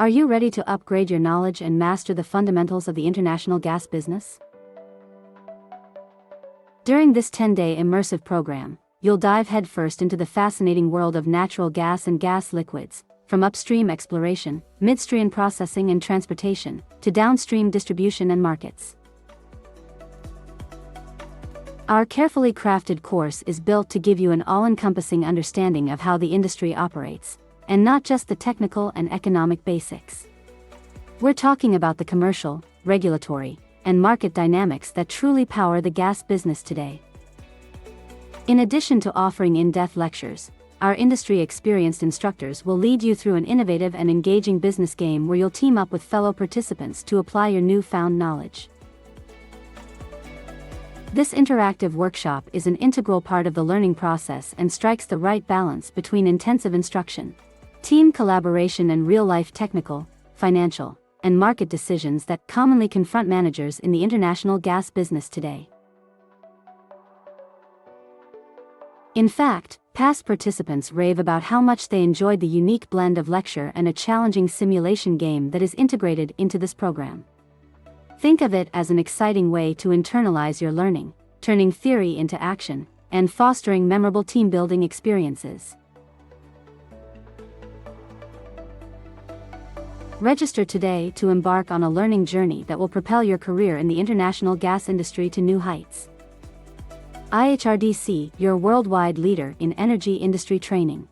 Are you ready to upgrade your knowledge and master the fundamentals of the international gas business? During this 10-day immersive program, you'll dive headfirst into the fascinating world of natural gas and gas liquids, from upstream exploration, midstream processing and transportation, to downstream distribution and markets. Our carefully crafted course is built to give you an all-encompassing understanding of how the industry operates, and not just the technical and economic basics. We're talking about the commercial, regulatory, and market dynamics that truly power the gas business today. In addition to offering in-depth lectures, our industry-experienced instructors will lead you through an innovative and engaging business game where you'll team up with fellow participants to apply your newfound knowledge. This interactive workshop is an integral part of the learning process and strikes the right balance between intensive instruction, team collaboration, and real-life technical, financial, and market decisions that commonly confront managers in the international gas business today. In fact, past participants rave about how much they enjoyed the unique blend of lecture and a challenging simulation game that is integrated into this program. Think of it as an exciting way to internalize your learning, turning theory into action, and fostering memorable team-building experiences. Register today to embark on a learning journey that will propel your career in the international gas industry to new heights. IHRDC, your worldwide leader in energy industry training.